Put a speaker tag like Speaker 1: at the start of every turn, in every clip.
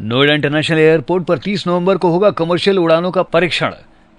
Speaker 1: Noida international airport पर 30 नवंबर को होगा कमर्शियल उड़ानों का परीक्षण।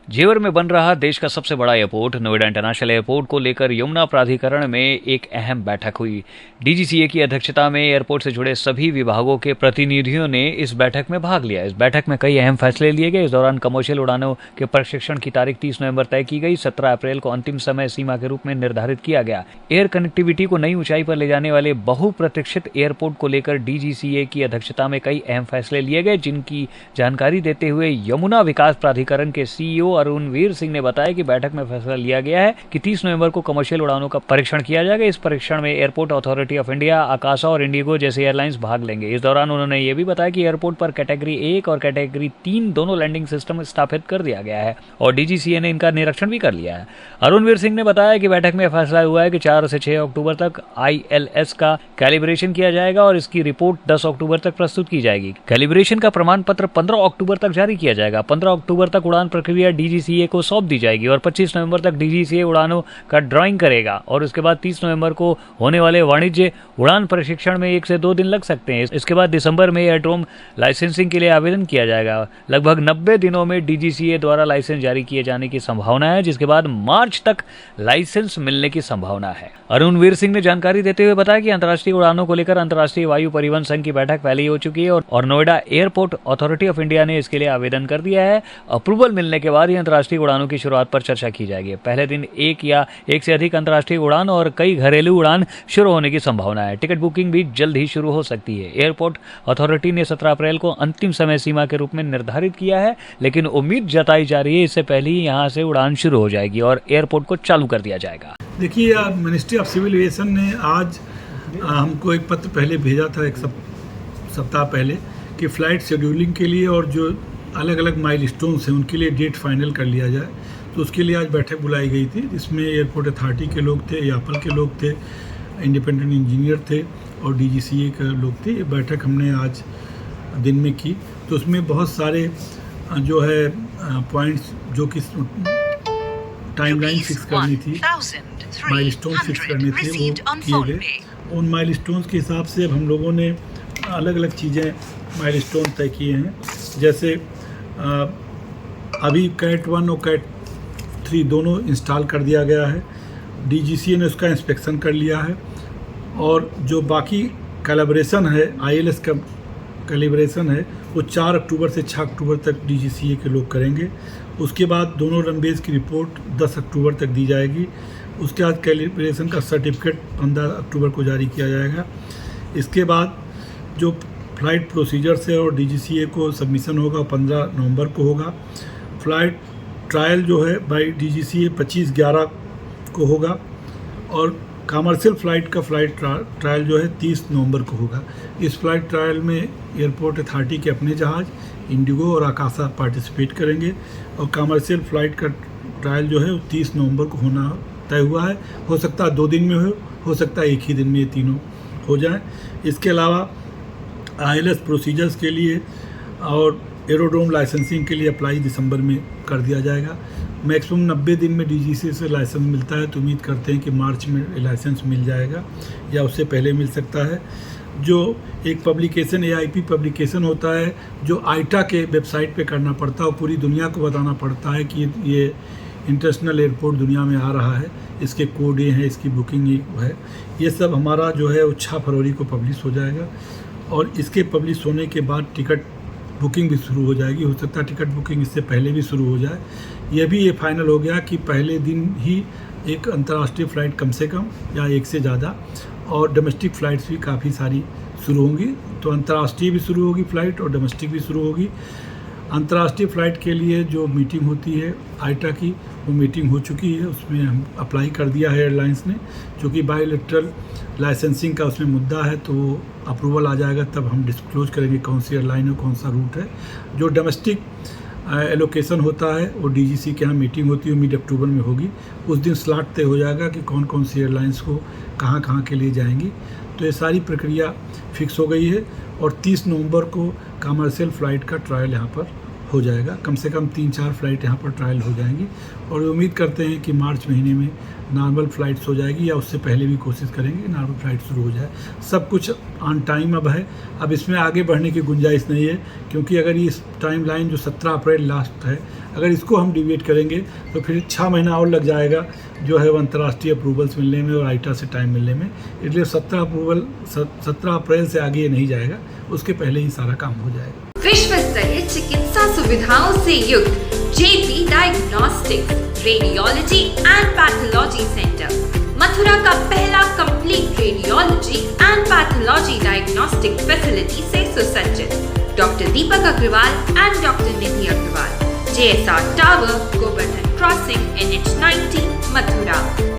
Speaker 1: जेवर में बन रहा देश का सबसे बड़ा एयरपोर्ट नोएडा इंटरनेशनल एयरपोर्ट को लेकर यमुना प्राधिकरण में एक अहम बैठक हुई। डीजीसीए की अध्यक्षता में एयरपोर्ट से जुड़े सभी विभागों के प्रतिनिधियों ने इस बैठक में भाग लिया। इस बैठक में कई अहम फैसले लिए गए। इस दौरान कमर्शियल उड़ानों के प्रशिक्षण की तारीख 30 नवंबर तय की गई। 17 अप्रैल को अंतिम समय सीमा के रूप में निर्धारित किया गया। एयर कनेक्टिविटी को नई ऊंचाई पर ले जाने वाले बहुप्रतीक्षित एयरपोर्ट को लेकर डीजीसीए की अध्यक्षता में कई अहम फैसले लिए गए, जिनकी जानकारी देते हुए यमुना विकास प्राधिकरण के सीईओ अरुणवीर सिंह ने बताया कि बैठक में फैसला लिया गया है कि 30 नवंबर को कमर्शियल उड़ानों का परीक्षण किया जाएगा। इस परीक्षण में एयरपोर्ट अथॉरिटी ऑफ इंडिया, आकाशा और इंडिगो जैसे एयरलाइंस भाग लेंगे। इस दौरान उन्होंने ये भी बताया कि एयरपोर्ट पर कैटेगरी 1 और कैटेगरी 3 दोनों लैंडिंग सिस्टम स्थापित कर दिया गया है और डीजीसीए ने इनका निरीक्षण भी कर लिया है। अरुणवीर सिंह ने बताया कि बैठक में फैसला हुआ है कि 4 से 6 अक्टूबर तक ILS का कैलिब्रेशन किया जाएगा और इसकी रिपोर्ट 10 अक्टूबर तक प्रस्तुत की जाएगी। कैलिब्रेशन का प्रमाण पत्र 15 अक्टूबर तक जारी किया जाएगा। 15 अक्टूबर तक उड़ान प्रक्रिया डीजीसीए को सौंप दी जाएगी और 25 नवंबर तक डीजीसीए उड़ानों का ड्राइंग करेगा और उसके बाद 30 नवंबर को होने वाले वाणिज्य उड़ान प्रशिक्षण में 1 से 2 दिन लग सकते हैं। इसके बाद दिसंबर में एयरड्रोम लाइसेंसिंग के लिए आवेदन किया जाएगा। लगभग 90 दिनों में डीजीसीए द्वारा लाइसेंस जारी किए जाने की संभावना है, जिसके बाद मार्च तक लाइसेंस मिलने की संभावना है। अरुणवीर सिंह ने जानकारी देते हुए बताया कि अंतर्राष्ट्रीय उड़ानों को लेकर अंतर्राष्ट्रीय वायु परिवहन संघ की बैठक पहले ही हो चुकी है और Noida airport authority of India ने इसके लिए आवेदन कर दिया है। अप्रूवल मिलने के बाद ही अंतर्राष्ट्रीय उड़ानों की शुरुआत पर चर्चा की जाएगी। पहले दिन एक या एक से अधिक अंतर्राष्ट्रीय उड़ान और कई घरेलू उड़ान शुरू होने की संभावना है। टिकट बुकिंग भी जल्द ही शुरू हो सकती है। एयरपोर्ट अथॉरिटी ने 17 अप्रैल को अंतिम समय सीमा के रूप में निर्धारित किया है, लेकिन उम्मीद जताई जा रही है इससे पहले ही यहां से उड़ान शुरू हो जाएगी और एयरपोर्ट को चालू कर दिया जाएगा।
Speaker 2: देखिए, मिनिस्ट्री ऑफ सिविल एविएशन ने आज हमको एक पत्र पहले भेजा था, एक सप्ताह पहले, कि फ़्लाइट शेड्यूलिंग के लिए और जो अलग अलग माइलस्टोन्स हैं उनके लिए डेट फाइनल कर लिया जाए। तो उसके लिए आज बैठक बुलाई गई थी, जिसमें एयरपोर्ट अथॉरिटी के लोग थे, यापल के लोग थे, इंडिपेंडेंट इंजीनियर थे और डीजीसीए के लोग थे। ये बैठक हमने आज दिन में की। तो उसमें बहुत सारे जो है पॉइंट्स जो कि टाइमलाइन फिक्स करनी थी, माइलस्टोन फिक्स करने थे, वो किए गए। उन माइलस्टोन्स के हिसाब से अब हम लोगों ने अलग अलग चीज़ें माइलस्टोन तय किए हैं। जैसे अभी कैट 1 और कैट 3 दोनों इंस्टॉल कर दिया गया है। डीजीसीए ने उसका इंस्पेक्शन कर लिया है और जो बाकी कैलिब्रेशन है, ILS का कैलिब्रेशन है, वो 4 अक्टूबर से 6 अक्टूबर तक डीजीसीए के लोग करेंगे। उसके बाद दोनों रनवेज की रिपोर्ट 10 अक्टूबर तक दी जाएगी। उसके बाद कैलिब्रेशन का सर्टिफिकेट 15 अक्टूबर को जारी किया जाएगा। इसके बाद जो फ़्लाइट प्रोसीजर्स है और डीजीसीए को सबमिशन होगा 15 नवंबर को होगा। फ़्लाइट ट्रायल जो है बाय डीजीसीए 25/11 को होगा और कमर्शियल फ़्लाइट का फ़्लाइट ट्रायल जो है 30 नवंबर को होगा। इस फ़्लाइट ट्रायल में एयरपोर्ट अथॉरिटी के अपने जहाज़, इंडिगो और आकाशा पार्टिसिपेट करेंगे और कमर्शियल फ़्लाइट का ट्रायल जो है वो 30 नवंबर को होना तय हुआ है। हो सकता है 2 दिन में हो सकता है 1 ही दिन में ये तीनों हो जाए। इसके अलावा ILS प्रोसीजर्स के लिए और एरोड्रोम लाइसेंसिंग के लिए अप्लाई दिसंबर में कर दिया जाएगा। मैक्सिमम 90 दिन में डीजीसीए से लाइसेंस मिलता है, तो उम्मीद करते हैं कि मार्च में लाइसेंस मिल जाएगा या उससे पहले मिल सकता है। जो एक पब्लिकेशन AIP पब्लिकेशन होता है, जो आईटा के वेबसाइट पे करना पड़ता है और पूरी दुनिया को बताना पड़ता है कि ये इंटरनेशनल एयरपोर्ट दुनिया में आ रहा है, इसके कोड ये हैं, इसकी बुकिंग ये है। ये सब हमारा जो है वो 6 फरवरी को पब्लिश हो जाएगा और इसके पब्लिश होने के बाद टिकट बुकिंग भी शुरू हो जाएगी। हो सकता है टिकट बुकिंग इससे पहले भी शुरू हो जाए। यह भी ये फाइनल हो गया कि पहले दिन ही एक अंतर्राष्ट्रीय फ़्लाइट कम से कम या 1 से ज़्यादा और डोमेस्टिक फ़्लाइट्स भी काफ़ी सारी शुरू होंगी। तो अंतर्राष्ट्रीय भी शुरू होगी फ़्लाइट और डोमेस्टिक भी शुरू होगी। अंतर्राष्ट्रीय फ़्लाइट के लिए जो मीटिंग होती है आईटा की, वो मीटिंग हो चुकी है। उसमें हम अप्लाई कर दिया है एयरलाइंस ने, क्योंकि बायलैटरल लाइसेंसिंग का उसमें मुद्दा है, तो अप्रूवल आ जाएगा तब हम डिस्क्लोज करेंगे कौन सी एयरलाइन है, कौन सा रूट है। जो डोमेस्टिक एलोकेशन होता है वो डीजीसी के यहाँ मीटिंग होती है, मिड अक्टूबर में होगी। उस दिन स्लॉट तय हो जाएगा कि कौन कौन सी एयरलाइंस को कहाँ कहाँ के लिए जाएंगी। तो ये सारी प्रक्रिया फिक्स हो गई है और 30 नवंबर को कमर्शियल फ़्लाइट का ट्रायल यहाँ पर हो जाएगा। कम से कम 3-4 फ्लाइट यहाँ पर ट्रायल हो जाएंगी और उम्मीद करते हैं कि मार्च महीने में नॉर्मल फ़्लाइट्स हो जाएगी या उससे पहले भी कोशिश करेंगे कि नॉर्मल फ़्लाइट शुरू हो जाए। सब कुछ ऑन टाइम अब है, अब इसमें आगे बढ़ने की गुंजाइश नहीं है, क्योंकि अगर इस टाइम लाइन जो 17 अप्रैल लास्ट है, अगर इसको हम डिविएट करेंगे तो फिर 6 महीना और लग जाएगा जो है वो अंतर्राष्ट्रीय अप्रूवल्स मिलने में और आईटा से टाइम मिलने में। इसलिए 17 अप्रैल से आगे ये नहीं जाएगा, उसके पहले ही सारा काम हो जाएगा।
Speaker 3: विश्व स्तरीय चिकित्सा सुविधाओं से युक्त JP diagnostics radiology and pathology centre Mathura का पहला complete radiology and pathology diagnostic facility से सुसज्जित। Doctor Deepak Agarwal and doctor Nidhi Agarwal, JSR tower, Govardhan crossing, NH90, Mathura.